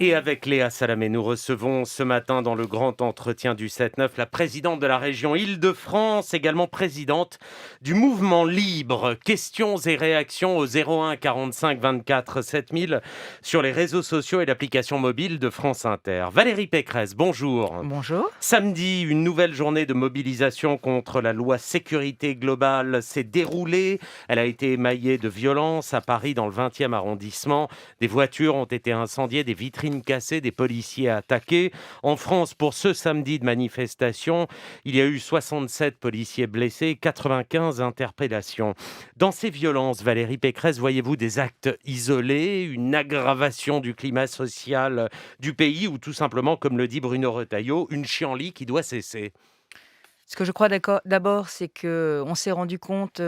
Et avec Léa Salamé, nous recevons ce matin dans le grand entretien du 7-9 la présidente de la région Île-de-France, également présidente du mouvement Libre. Questions et réactions au 01 45 24 7000 sur les réseaux sociaux et l'application mobile de France Inter. Valérie Pécresse, bonjour. Bonjour. Samedi, une nouvelle journée de mobilisation contre la loi sécurité globale s'est déroulée. Elle a été émaillée de violences à Paris, dans le 20e arrondissement. Des voitures ont été incendiées, des vitrines cassées, des policiers attaqués. En France, pour ce samedi de manifestation, il y a eu 67 policiers blessés, 95 interpellations. Dans ces violences, Valérie Pécresse, voyez-vous des actes isolés, une aggravation du climat social du pays ou tout simplement, comme le dit Bruno Retailleau, une chienlit qui doit cesser? Ce que je crois d'abord, c'est qu'on s'est rendu compte,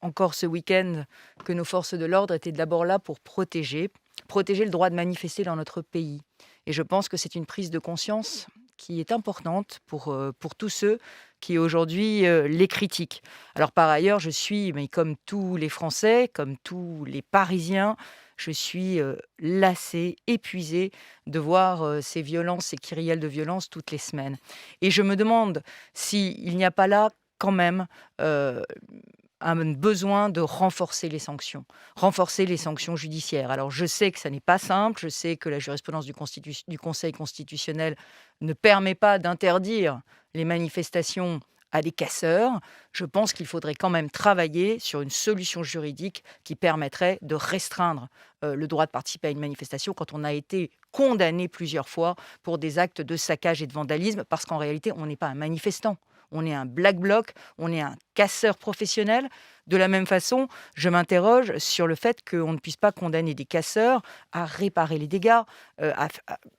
encore ce week-end, que nos forces de l'ordre étaient d'abord là pour protéger le droit de manifester dans notre pays. Et je pense que c'est une prise de conscience qui est importante pour tous ceux qui aujourd'hui, les critiquent. Alors par ailleurs, je suis, mais comme tous les Français, comme tous les Parisiens, je suis, lassée, épuisée de voir, ces violences, ces kyrielles de violence toutes les semaines. Et je me demande s'il n'y a pas là, quand même, heu, un besoin de renforcer les sanctions judiciaires. Alors je sais que ça n'est pas simple, je sais que la jurisprudence du Conseil constitutionnel ne permet pas d'interdire les manifestations à des casseurs. Je pense qu'il faudrait quand même travailler sur une solution juridique qui permettrait de restreindre, le droit de participer à une manifestation quand on a été condamné plusieurs fois pour des actes de saccage et de vandalisme, parce qu'en réalité, on n'est pas un manifestant. On est un black bloc, on est un casseur professionnel. De la même façon, je m'interroge sur le fait qu'on ne puisse pas condamner des casseurs à réparer les dégâts,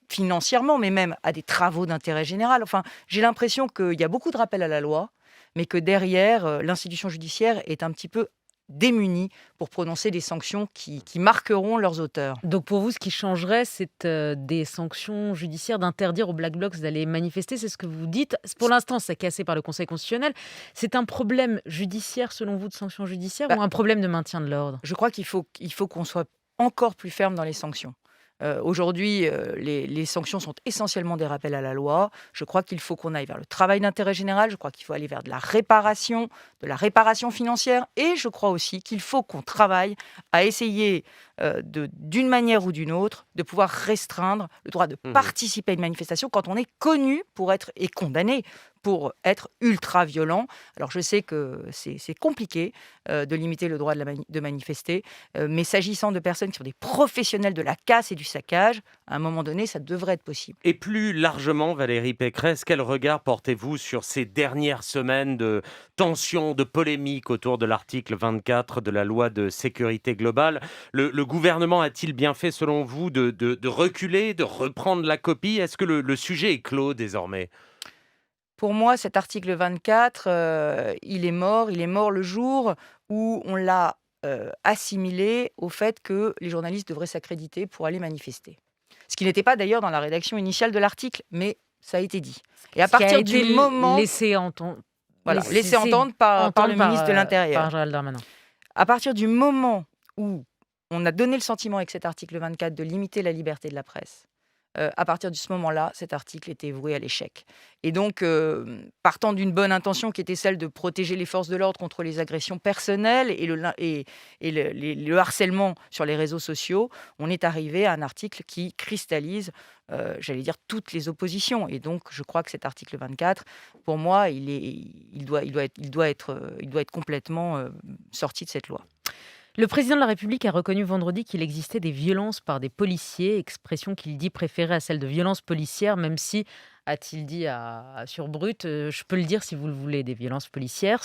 financièrement, mais même à des travaux d'intérêt général. Enfin, j'ai l'impression qu'il y a beaucoup de rappels à la loi, mais que derrière, l'institution judiciaire est un petit peu démunie pour prononcer des sanctions qui marqueront leurs auteurs. Donc pour vous, ce qui changerait, c'est des sanctions judiciaires, d'interdire aux Black Blocs d'aller manifester, c'est ce que vous dites. Pour l'instant, c'est cassé par le Conseil constitutionnel. C'est un problème judiciaire, selon vous, de sanctions judiciaires Bah, ou un problème de maintien de l'ordre? je crois qu'il faut qu'on soit encore plus ferme dans les sanctions. Aujourd'hui, les sanctions sont essentiellement des rappels à la loi. Je crois qu'il faut qu'on aille vers le travail d'intérêt général. Je crois qu'il faut aller vers de la réparation financière, et je crois aussi qu'il faut qu'on travaille à essayer, d'une manière ou d'une autre, de pouvoir restreindre le droit de Mhm. participer à une manifestation quand on est connu pour être et condamné pour être ultra violent. Alors je sais que c'est compliqué, de limiter le droit de manifester, mais s'agissant de personnes qui sont des professionnels de la casse et du saccage, à un moment donné, ça devrait être possible. Et plus largement, Valérie Pécresse, quel regard portez-vous sur ces dernières semaines de tensions, de polémiques autour de l'article 24 de la loi de sécurité globale? Le gouvernement a-t-il bien fait, selon vous, de reculer, de reprendre la copie? Est-ce que le sujet est clos désormais? Pour moi, cet article 24, il est mort. Il est mort le jour où on l'a, assimilé au fait que les journalistes devraient s'accréditer pour aller manifester. Ce qui n'était pas d'ailleurs dans la rédaction initiale de l'article, mais ça a été dit. Et à Ce qui a partir du été moment laissé entendre, voilà, laissé entendre par le ministre de par l'intérieur. Gérald Darmanin. À partir du moment où on a donné le sentiment avec cet article 24 de limiter la liberté de la presse, à partir de ce moment-là, cet article était voué à l'échec. Et donc, partant d'une bonne intention qui était celle de protéger les forces de l'ordre contre les agressions personnelles et le harcèlement sur les réseaux sociaux, on est arrivé à un article qui cristallise, j'allais dire, toutes les oppositions. Et donc, je crois que cet article 24, pour moi, il doit être complètement, sorti de cette loi. Le président de la République a reconnu vendredi qu'il existait des violences par des policiers, expression qu'il dit préférer à celle de violences policières, même si, a-t-il dit sur Brut, je peux le dire si vous le voulez, des violences policières.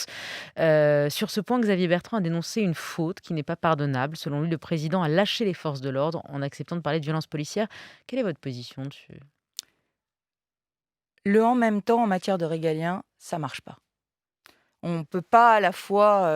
Sur ce point, Xavier Bertrand a dénoncé une faute qui n'est pas pardonnable. Selon lui, le président a lâché les forces de l'ordre en acceptant de parler de violences policières. Quelle est votre position dessus? Le en même temps en matière de régalien, ça marche pas. On ne peut pas à la fois,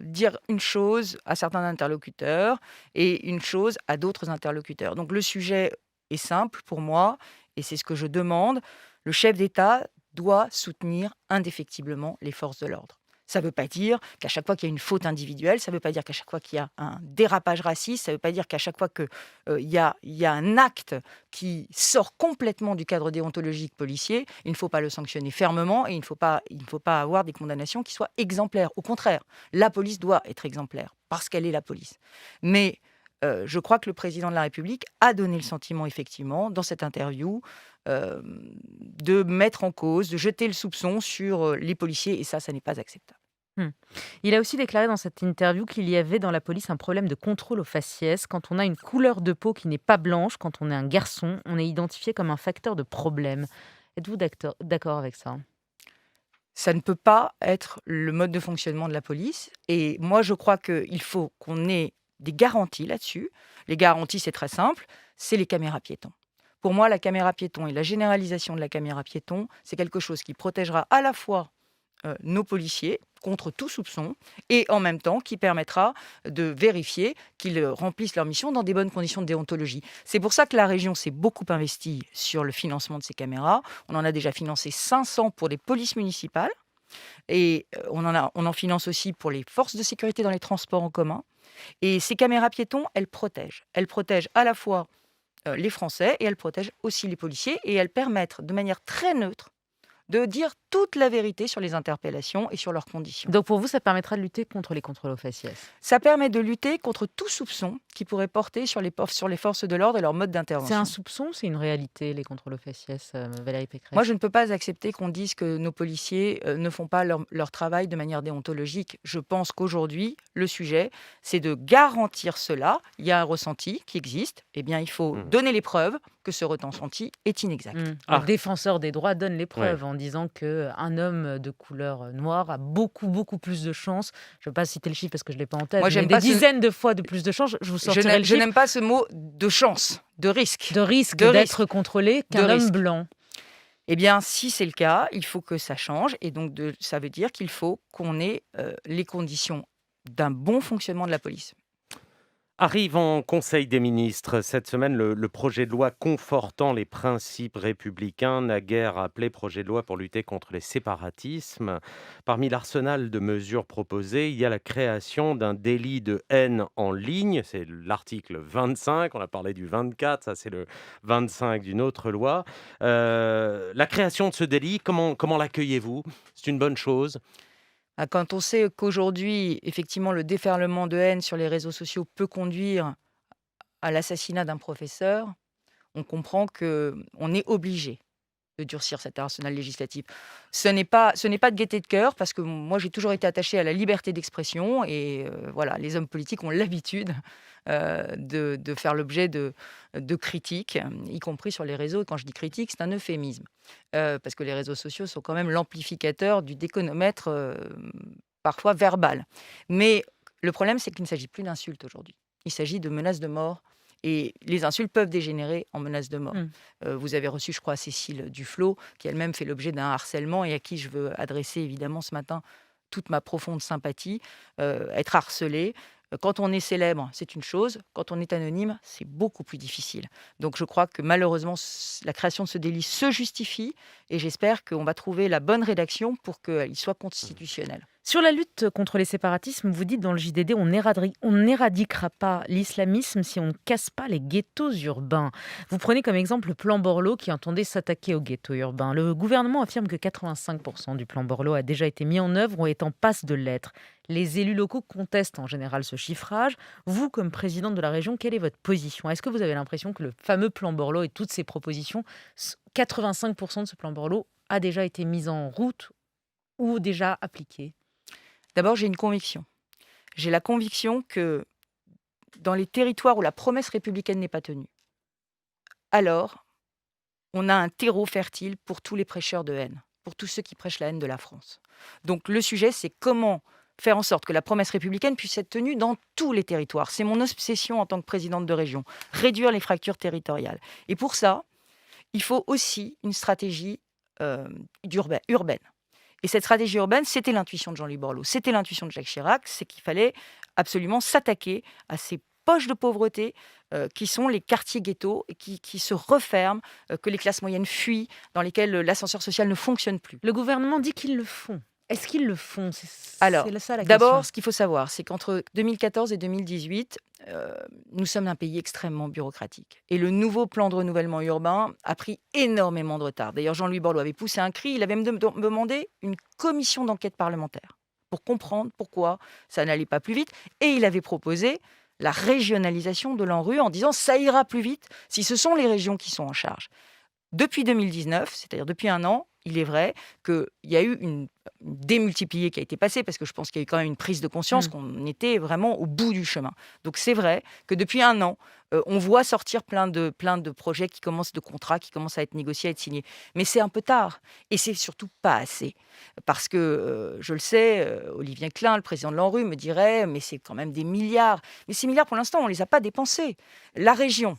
dire une chose à certains interlocuteurs et une chose à d'autres interlocuteurs. Donc le sujet est simple pour moi, et c'est ce que je demande. Le chef d'État doit soutenir indéfectiblement les forces de l'ordre. Ça ne veut pas dire qu'à chaque fois qu'il y a une faute individuelle, ça ne veut pas dire qu'à chaque fois qu'il y a un dérapage raciste, ça ne veut pas dire qu'à chaque fois qu'il y a un acte qui sort complètement du cadre déontologique policier, il ne faut pas le sanctionner fermement et il ne faut pas avoir des condamnations qui soient exemplaires. Au contraire, la police doit être exemplaire parce qu'elle est la police. Mais je crois que le président de la République a donné le sentiment, effectivement, dans cette interview, de mettre en cause, de jeter le soupçon sur les policiers, et ça n'est pas acceptable. Hmm. Il a aussi déclaré dans cette interview qu'il y avait dans la police un problème de contrôle au faciès. Quand on a une couleur de peau qui n'est pas blanche, quand on est un garçon, on est identifié comme un facteur de problème. Êtes-vous d'accord avec ça? Ça ne peut pas être le mode de fonctionnement de la police. Et moi, je crois qu'il faut qu'on ait des garanties là-dessus. Les garanties, c'est très simple, c'est les caméras piétons. Pour moi, la caméra piéton et la généralisation de la caméra piéton, c'est quelque chose qui protégera à la fois nos policiers contre tout soupçon et en même temps qui permettra de vérifier qu'ils remplissent leur mission dans des bonnes conditions de déontologie. C'est pour ça que la région s'est beaucoup investie sur le financement de ces caméras. On en a déjà financé 500 pour les polices municipales et on en finance aussi pour les forces de sécurité dans les transports en commun. Et ces caméras piétons, elles protègent. Elles protègent à la fois les Français et elles protègent aussi les policiers et elles permettent de manière très neutre de dire toute la vérité sur les interpellations et sur leurs conditions. Donc pour vous, ça permettra de lutter contre les contrôles aux faciès? Ça permet de lutter contre tout soupçon qui pourrait porter sur les forces de l'ordre et leur mode C'est d'intervention. un soupçon, c'est une réalité, les contrôles aux faciès, Valérie Pécresse? Moi, je ne peux pas accepter qu'on dise que nos policiers ne font pas leur travail de manière déontologique. Je pense qu'aujourd'hui, le sujet, c'est de garantir cela. Il y a un ressenti qui existe. Eh bien, il faut donner les preuves que ce ressenti est inexact. Le défenseur des droits donne les preuves en disant qu'un homme de couleur noire a beaucoup, beaucoup plus de chances. Je ne vais pas citer le chiffre parce que je ne l'ai pas en tête. Moi, mais j'aime des pas dizaines de fois de plus de chances. Je vous sortirai le Je chiffre. n'aime pas ce mot de chance, de risque. De risque De d'être contrôlé qu'un De homme risque. blanc. Eh bien, si c'est le cas, il faut que ça change. Et donc, ça veut dire qu'il faut qu'on ait les conditions d'un bon fonctionnement de la police. Arrive en Conseil des ministres cette semaine le projet de loi confortant les principes républicains, naguère appelé projet de loi pour lutter contre les séparatismes. Parmi l'arsenal de mesures proposées, il y a la création d'un délit de haine en ligne, c'est l'article 25, on a parlé du 24, ça c'est le 25 d'une autre loi. La création de ce délit, comment l'accueillez-vous? C'est une bonne chose? Quand on sait qu'aujourd'hui, effectivement, le déferlement de haine sur les réseaux sociaux peut conduire à l'assassinat d'un professeur, on comprend qu'on est obligé de durcir cet arsenal législatif. Ce n'est pas de gaieté de cœur, parce que moi, j'ai toujours été attachée à la liberté d'expression et voilà, les hommes politiques ont l'habitude de faire l'objet de critiques, y compris sur les réseaux. Et quand je dis critique, c'est un euphémisme, parce que les réseaux sociaux sont quand même l'amplificateur du déconomètre, parfois verbal. Mais le problème, c'est qu'il ne s'agit plus d'insultes aujourd'hui. Il s'agit de menaces de mort. Et les insultes peuvent dégénérer en menaces de mort. Vous avez reçu, je crois, Cécile Duflot, qui elle-même fait l'objet d'un harcèlement et à qui je veux adresser évidemment ce matin toute ma profonde sympathie. Être harcelé, quand on est célèbre, c'est une chose. Quand on est anonyme, c'est beaucoup plus difficile. Donc je crois que malheureusement, la création de ce délit se justifie et j'espère qu'on va trouver la bonne rédaction pour qu'il soit constitutionnel. Sur la lutte contre les séparatismes, vous dites dans le JDD, on n'éradiquera pas l'islamisme si on ne casse pas les ghettos urbains. Vous prenez comme exemple le plan Borloo qui entendait s'attaquer aux ghettos urbains. Le gouvernement affirme que 85% du plan Borloo a déjà été mis en œuvre ou est en passe de l'être. Les élus locaux contestent en général ce chiffrage. Vous, comme présidente de la région, quelle est votre position? Est-ce que vous avez l'impression que le fameux plan Borloo et toutes ses propositions, 85% de ce plan Borloo a déjà été mis en route ou déjà appliqué? D'abord, j'ai une conviction. J'ai la conviction que dans les territoires où la promesse républicaine n'est pas tenue, alors on a un terreau fertile pour tous les prêcheurs de haine, pour tous ceux qui prêchent la haine de la France. Donc le sujet, c'est comment faire en sorte que la promesse républicaine puisse être tenue dans tous les territoires. C'est mon obsession en tant que présidente de région, réduire les fractures territoriales. Et pour ça, il faut aussi une stratégie urbaine. Et cette stratégie urbaine, c'était l'intuition de Jean-Louis Borloo, c'était l'intuition de Jacques Chirac, c'est qu'il fallait absolument s'attaquer à ces poches de pauvreté qui sont les quartiers ghettos, qui se referment, que les classes moyennes fuient, dans lesquels l'ascenseur social ne fonctionne plus. Le gouvernement dit qu'ils le font. Est-ce qu'ils le font? Alors, C'est ça la question. d'abord, ce qu'il faut savoir, c'est qu'entre 2014 et 2018, nous sommes un pays extrêmement bureaucratique. Et le nouveau plan de renouvellement urbain a pris énormément de retard. D'ailleurs, Jean-Louis Borloo avait poussé un cri, il avait même demandé une commission d'enquête parlementaire pour comprendre pourquoi ça n'allait pas plus vite. Et il avait proposé la régionalisation de l'ANRU en disant ça ira plus vite si ce sont les régions qui sont en charge. Depuis 2019, c'est-à-dire depuis un an, il est vrai qu'il y a eu une démultipliée qui a été passée, parce que je pense qu'il y a eu quand même une prise de conscience Mm. qu'on était vraiment au bout du chemin. Donc c'est vrai que depuis un an, on voit sortir plein de projets qui commencent, de contrats qui commencent à être négociés, à être signés. Mais c'est un peu tard, et c'est surtout pas assez. Parce que, je le sais, Olivier Klein, le président de l'ANRU, me dirait « mais c'est quand même des milliards ». Mais ces milliards, pour l'instant, on ne les a pas dépensés. La région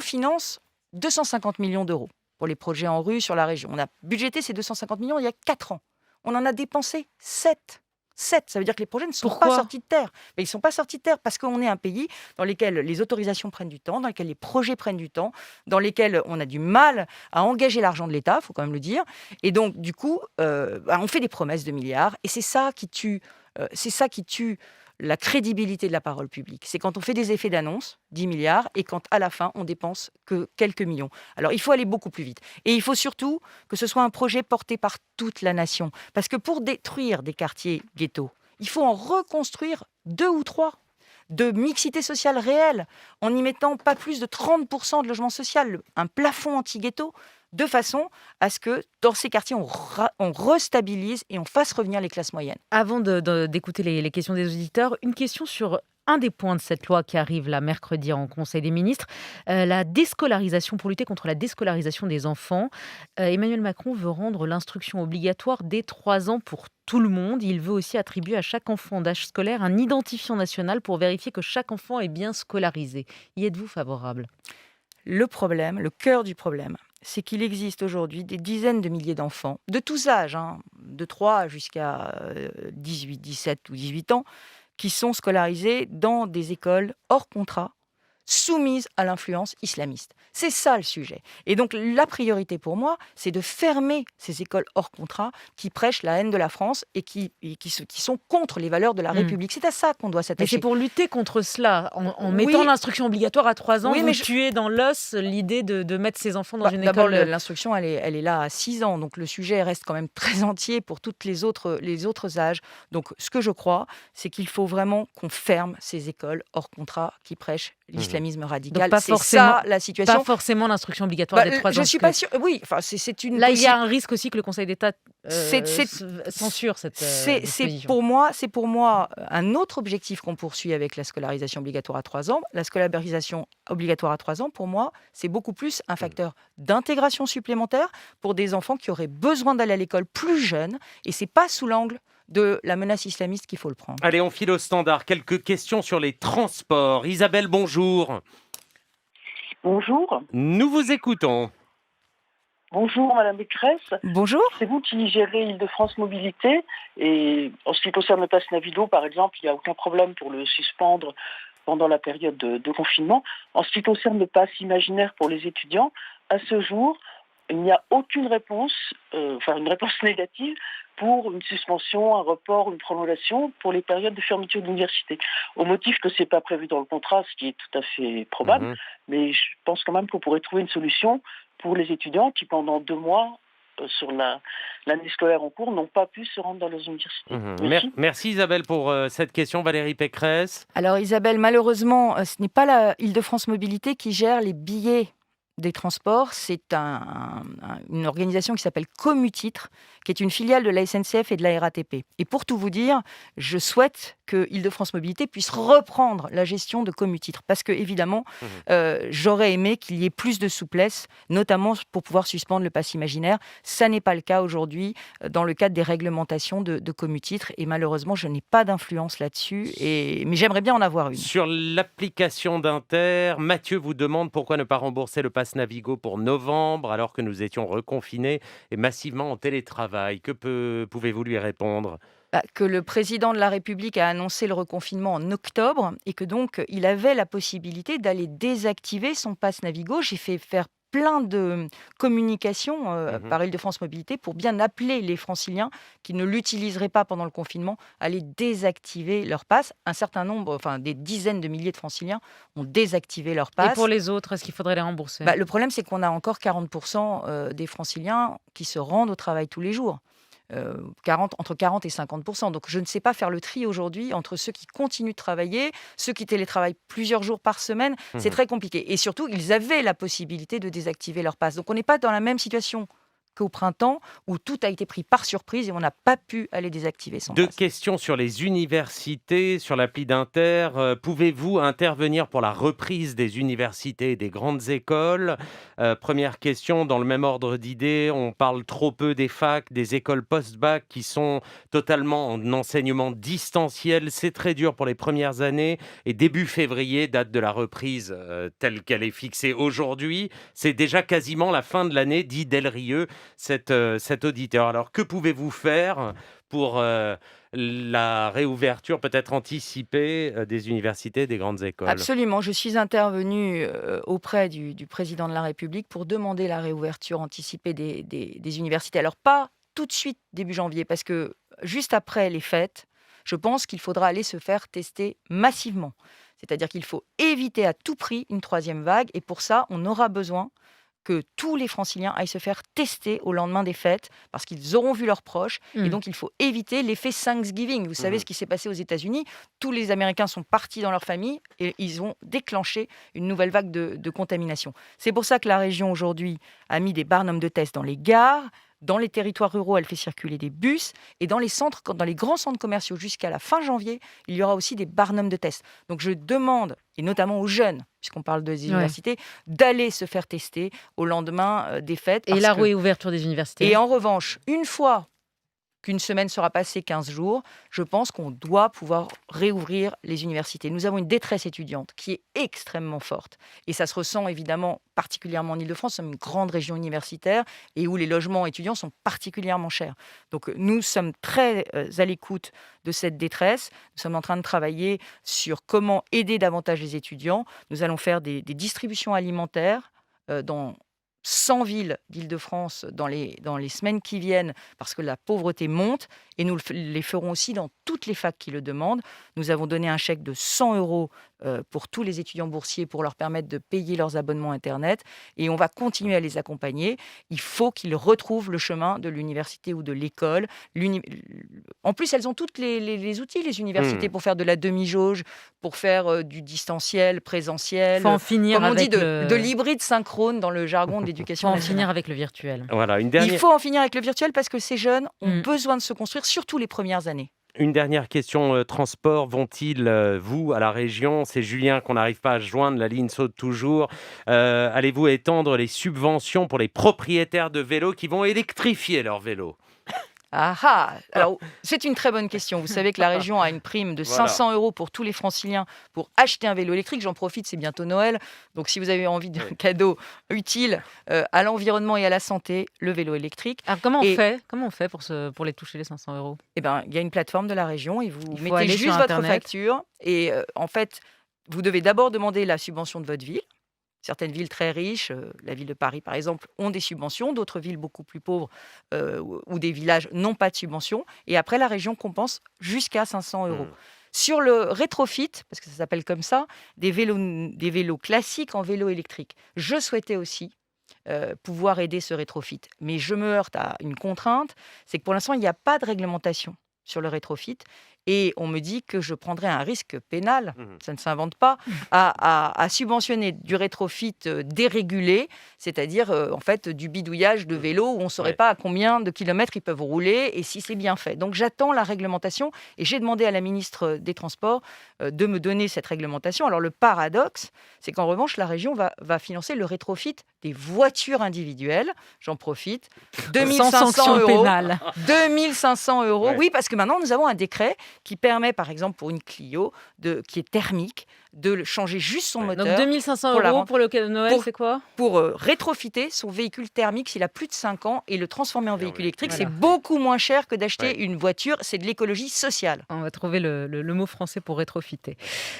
finance 250 millions d'euros pour les projets en rue sur la région. On a budgété ces 250 millions il y a 4 ans. On en a dépensé 7. 7, ça veut dire que les projets ne sont pas Pourquoi? sortis de terre. Mais ils ne sont pas sortis de terre parce qu'on est un pays dans lequel les autorisations prennent du temps, dans lequel les projets prennent du temps, dans lesquels on a du mal à engager l'argent de l'État, il faut quand même le dire. Et donc, du coup, on fait des promesses de milliards et c'est ça qui tue la crédibilité de la parole publique. C'est quand on fait des effets d'annonce, 10 milliards, et quand à la fin, on dépense que quelques millions. Alors, il faut aller beaucoup plus vite. Et il faut surtout que ce soit un projet porté par toute la nation. Parce que pour détruire des quartiers ghettos, il faut en reconstruire 2 ou 3 de mixité sociale réelle, en y mettant pas plus de 30% de logement social, un plafond anti-ghetto, de façon à ce que dans ces quartiers, on restabilise et on fasse revenir les classes moyennes. Avant d'écouter les questions des auditeurs, une question sur un des points de cette loi qui arrive là mercredi en Conseil des ministres, la déscolarisation, pour lutter contre la déscolarisation des enfants. Emmanuel Macron veut rendre l'instruction obligatoire dès 3 ans pour tout le monde. Il veut aussi attribuer à chaque enfant d'âge scolaire un identifiant national pour vérifier que chaque enfant est bien scolarisé. Y êtes-vous favorable? Le problème, le cœur du problème, c'est qu'il existe aujourd'hui des dizaines de milliers d'enfants, de tous âges, de 3 jusqu'à 18, 17 ou 18 ans, qui sont scolarisés dans des écoles hors contrat, soumises à l'influence islamiste. C'est ça le sujet. Et donc la priorité pour moi, c'est de fermer ces écoles hors contrat qui prêchent la haine de la France et qui sont contre les valeurs de la République. C'est à ça qu'on doit Mais s'attacher. c'est pour lutter contre cela, en Oui. mettant l'instruction obligatoire à 3 ans, Oui, vous mais tuez dans l'os l'idée de mettre ces enfants dans une D'abord, école. l'instruction, elle est là à 6 ans. Donc, le sujet reste quand même très entier pour tous les autres âges. Donc, ce que je crois, c'est qu'il faut vraiment qu'on ferme ces écoles hors contrat qui prêchent l'islamisme radical. pas C'est forcément- ça la situation. Pas forcément l'instruction obligatoire dès 3 ans. Je ne suis parce pas que sûre. Oui, enfin, c'est une là, il y a possible. un risque aussi que le Conseil d'État C'est- censure cette C'est disposition. pour moi un autre objectif qu'on poursuit avec la scolarisation obligatoire à 3 ans. La scolarisation obligatoire à 3 ans, pour moi, c'est beaucoup plus un facteur d'intégration supplémentaire pour des enfants qui auraient besoin d'aller à l'école plus jeunes. Et c'est pas sous l'angle de la menace islamiste qu'il faut le prendre. Allez, on file au standard. Quelques questions sur les transports. Isabelle, bonjour. Bonjour. Nous vous écoutons. Bonjour Madame Pécresse. Bonjour. C'est vous qui gérez Île-de-France Mobilité et en ce qui concerne le pass Navigo par exemple, il n'y a aucun problème pour le suspendre pendant la période de confinement. En ce qui concerne le pass imaginaire pour les étudiants, à ce jour, il n'y a aucune réponse, une réponse négative pour une suspension, un report, une prolongation pour les périodes de fermeture de l'université. Au motif que ce n'est pas prévu dans le contrat, ce qui est tout à fait probable, mais je pense quand même qu'on pourrait trouver une solution pour les étudiants qui, pendant 2 mois, sur l'année scolaire en cours, n'ont pas pu se rendre dans les universités. Merci Isabelle pour cette question. Valérie Pécresse. Alors Isabelle, malheureusement, ce n'est pas la Île-de-France Mobilité qui gère les billets des transports, c'est une organisation qui s'appelle Comutitre, qui est une filiale de la SNCF et de la RATP. Et pour tout vous dire, je souhaite que Île-de-France Mobilité puisse reprendre la gestion de Comutitre, parce que évidemment, j'aurais aimé qu'il y ait plus de souplesse, notamment pour pouvoir suspendre le pass imaginaire. Ça n'est pas le cas aujourd'hui dans le cadre des réglementations de Comutitre, et malheureusement, je n'ai pas d'influence là-dessus, mais j'aimerais bien en avoir une. Sur l'application d'Inter, Mathieu vous demande pourquoi ne pas rembourser le pass Navigo pour novembre, alors que nous étions reconfinés et massivement en télétravail. Que pouvez-vous lui répondre ? Que le président de la République a annoncé le reconfinement en octobre et que donc il avait la possibilité d'aller désactiver son pass Navigo. J'ai fait faire plein de communications Mhm. par Île-de-France Mobilité pour bien appeler les franciliens qui ne l'utiliseraient pas pendant le confinement à aller désactiver leur passe. Un certain nombre, enfin des dizaines de milliers de franciliens ont désactivé leur Et pour passe. les autres, est-ce qu'il faudrait les rembourser? Le problème, c'est qu'on a encore 40% des franciliens qui se rendent au travail tous les jours. 40, entre 40 et 50%. Donc je ne sais pas faire le tri aujourd'hui entre ceux qui continuent de travailler, ceux qui télétravaillent plusieurs jours par semaine. C'est Mhm. très compliqué. Et surtout, ils avaient la possibilité de désactiver leur passe. Donc on n'est pas dans la même situation qu'au printemps où tout a été pris par surprise et on n'a pas pu aller désactiver son Deux passe. questions sur les universités, sur l'appli d'Inter. Pouvez-vous intervenir pour la reprise des universités et des grandes écoles? Première question, dans le même ordre d'idées, on parle trop peu des facs, des écoles post-bac qui sont totalement en enseignement distanciel. C'est très dur pour les premières années. Et début février, date de la reprise telle qu'elle est fixée aujourd'hui. C'est déjà quasiment la fin de l'année, dit Delrieux, cet auditeur. Alors, que pouvez-vous faire pour la réouverture peut-être anticipée des universités et des grandes écoles? Absolument. Je suis intervenue auprès du président de la République pour demander la réouverture anticipée des universités. Alors, pas tout de suite début janvier, parce que juste après les fêtes, je pense qu'il faudra aller se faire tester massivement. C'est-à-dire qu'il faut éviter à tout prix une troisième vague. Et pour ça, on aura besoin que tous les franciliens aillent se faire tester au lendemain des fêtes parce qu'ils auront vu leurs proches. Et Mmh. donc, il faut éviter l'effet Thanksgiving. Vous savez Mhm. ce qui s'est passé aux États-Unis. Tous les Américains sont partis dans leur famille et ils ont déclenché une nouvelle vague de contamination. C'est pour ça que la région, aujourd'hui, a mis des barnums de tests dans les gares. Dans les territoires ruraux, elle fait circuler des bus. Et dans les centres, dans les grands centres commerciaux, jusqu'à la fin janvier, il y aura aussi des barnums de tests. Donc, je demande, et notamment aux jeunes, puisqu'on parle des Ouais. universités, d'aller se faire tester au lendemain des fêtes. Et parce la que- réouverture des universités? Et en revanche, une fois qu'une semaine sera passée, 15 jours, je pense qu'on doit pouvoir réouvrir les universités. Nous avons une détresse étudiante qui est extrêmement forte. Et ça se ressent évidemment particulièrement en Île-de-France. Nous sommes une grande région universitaire et où les logements étudiants sont particulièrement chers. Donc nous sommes très à l'écoute de cette détresse. Nous sommes en train de travailler sur comment aider davantage les étudiants. Nous allons faire des distributions alimentaires dans 100 villes d'Île-de-France dans les semaines qui viennent, parce que la pauvreté monte, et nous les ferons aussi dans toutes les facs qui le demandent. Nous avons donné un chèque de 100 euros pour tous les étudiants boursiers pour leur permettre de payer leurs abonnements Internet, et on va continuer à les accompagner. Il faut qu'ils retrouvent le chemin de l'université ou de l'école. En plus, elles ont toutes les outils, les universités, Hmm. pour faire de la demi-jauge, pour faire du distanciel, présentiel, Faut en finir comme on dit, avec le... de l'hybride synchrone dans le jargon de Faut l'éducation en nationale. finir avec le virtuel. Voilà, une Il dernière, faut en finir avec le virtuel parce que ces jeunes ont Mm. besoin de se construire, surtout les premières années. une dernière question. Transport, vont-ils, vous, à la région, c'est Julien qu'on n'arrive pas à joindre, la ligne saute toujours. Allez-vous étendre les subventions pour les propriétaires de vélos qui vont électrifier leurs vélos? Ah ah. Alors, c'est une très bonne question. Vous savez que la région a une prime de Voilà. 500 euros pour tous les franciliens pour acheter un vélo électrique. J'en profite, c'est bientôt Noël. Donc, si vous avez envie d'un Oui. cadeau utile à l'environnement et à la santé, le vélo électrique, Alors comment on Et- fait? Comment on fait pour les toucher les 500 euros? eh ben, il y a une plateforme de la région et vous Il faut mettez aller juste sur votre Internet. facture. Et en fait, vous devez d'abord demander la subvention de votre ville. Certaines villes très riches, la ville de Paris par exemple, ont des subventions. D'autres villes beaucoup plus pauvres ou des villages n'ont pas de subvention. Et après, la région compense jusqu'à 500 euros. Hmm. Sur le rétrofit, parce que ça s'appelle comme ça, des vélos classiques en vélo électrique. Je souhaitais aussi pouvoir aider ce rétrofit. Mais je me heurte à une contrainte, c'est que pour l'instant, il n'y a pas de réglementation sur le rétrofit. Et on me dit que je prendrais un risque pénal, Mhm. ça ne s'invente pas, à subventionner du rétrofit dérégulé, c'est-à-dire en fait du bidouillage de vélos où on ne saurait Ouais. pas à combien de kilomètres ils peuvent rouler et si c'est bien fait. Donc j'attends la réglementation et j'ai demandé à la ministre des Transports de me donner cette réglementation. Alors le paradoxe, c'est qu'en revanche, la région va financer le rétrofit des voitures individuelles. J'en profite. Sans 2500 sanction euros. pénale. 2500 euros. Ouais. Oui, parce que maintenant, nous avons un décret qui permet, par exemple, pour une Clio qui est thermique, de changer juste son Donc moteur 2 500 pour la € rendre- pour le cadeau de Noël, pour- c'est quoi? pour rétrofiter son véhicule thermique s'il a plus de 5 ans et le transformer en véhicule électrique. Voilà. C'est beaucoup moins cher que d'acheter Ouais. une voiture. C'est de l'écologie sociale. On va trouver le mot français pour rétrofiter.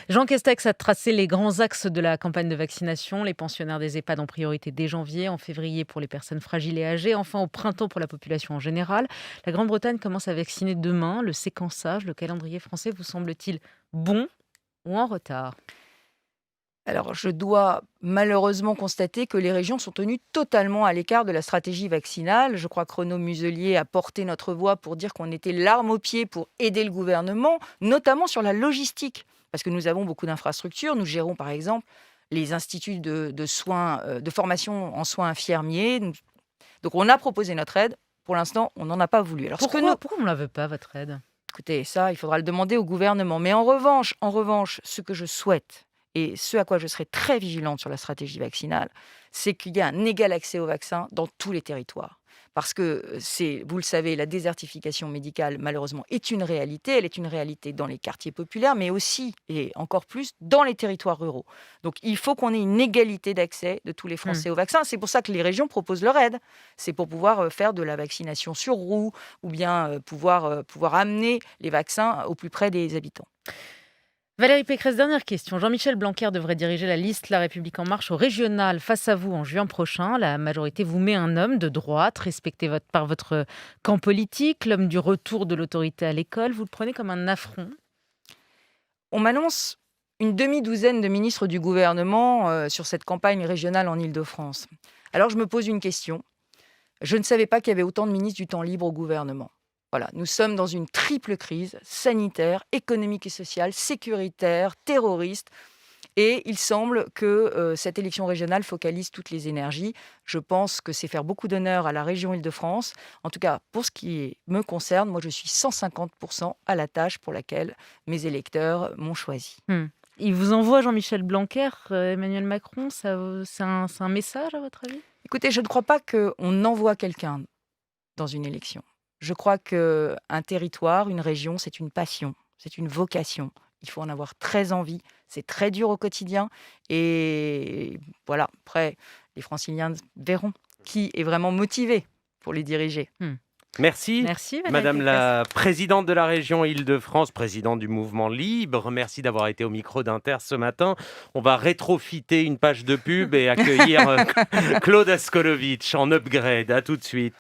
Jean Castex a tracé les grands axes de la campagne de vaccination. Les pensionnaires des EHPAD en priorité dès janvier, en février pour les personnes fragiles et âgées, enfin au printemps pour la population en général. La Grande-Bretagne commence à vacciner demain. Le séquençage, le calendrier français vous semble-t-il bon ou en retard? Alors, je dois malheureusement constater que les régions sont tenues totalement à l'écart de la stratégie vaccinale. Je crois que Renaud Muselier a porté notre voix pour dire qu'on était l'arme au pied pour aider le gouvernement, notamment sur la logistique, parce que nous avons beaucoup d'infrastructures. Nous gérons par exemple les instituts de soins, de formation en soins infirmiers. Donc, on a proposé notre aide. Pour l'instant, on n'en a pas voulu. Alors, Pourquoi on ne la veut pas, votre aide? écoutez, ça, il faudra le demander au gouvernement. Mais en revanche, ce que je souhaite, et ce à quoi je serai très vigilante sur la stratégie vaccinale, c'est qu'il y ait un égal accès au vaccin dans tous les territoires. Parce que vous le savez, la désertification médicale, malheureusement, est une réalité. Elle est une réalité dans les quartiers populaires, mais aussi, et encore plus, dans les territoires ruraux. Donc, il faut qu'on ait une égalité d'accès de tous les Français au vaccin. C'est pour ça que les régions proposent leur aide. C'est pour pouvoir faire de la vaccination sur roue ou bien pouvoir amener les vaccins au plus près des habitants. Valérie Pécresse, dernière question. Jean-Michel Blanquer devrait diriger la liste La République En Marche au régional face à vous en juin prochain. La majorité vous met un homme de droite, respecté par votre camp politique, l'homme du retour de l'autorité à l'école. Vous le prenez comme un affront? On m'annonce une demi-douzaine de ministres du gouvernement sur cette campagne régionale en Île-de-France. Alors je me pose une question. Je ne savais pas qu'il y avait autant de ministres du temps libre au gouvernement. Voilà, nous sommes dans une triple crise sanitaire, économique et sociale, sécuritaire, terroriste. Et il semble que cette élection régionale focalise toutes les énergies. Je pense que c'est faire beaucoup d'honneur à la région Île-de-France. En tout cas, pour ce qui me concerne, moi je suis 150% à la tâche pour laquelle mes électeurs m'ont choisi. Il vous envoie Jean-Michel Blanquer, Emmanuel Macron, c'est un message à votre avis? Écoutez, je ne crois pas qu'on envoie quelqu'un dans une élection. Je crois qu'un territoire, une région, c'est une passion, c'est une vocation. Il faut en avoir très envie. C'est très dur au quotidien. Et voilà, après, les Franciliens verront qui est vraiment motivé pour les diriger. Merci. Merci, Madame Pécresse. la présidente de la région Île-de-France, présidente du mouvement Libre. Merci d'avoir été au micro d'Inter ce matin. On va rétrofiter une page de pub et accueillir Claude Askolovitch en upgrade. À tout de suite.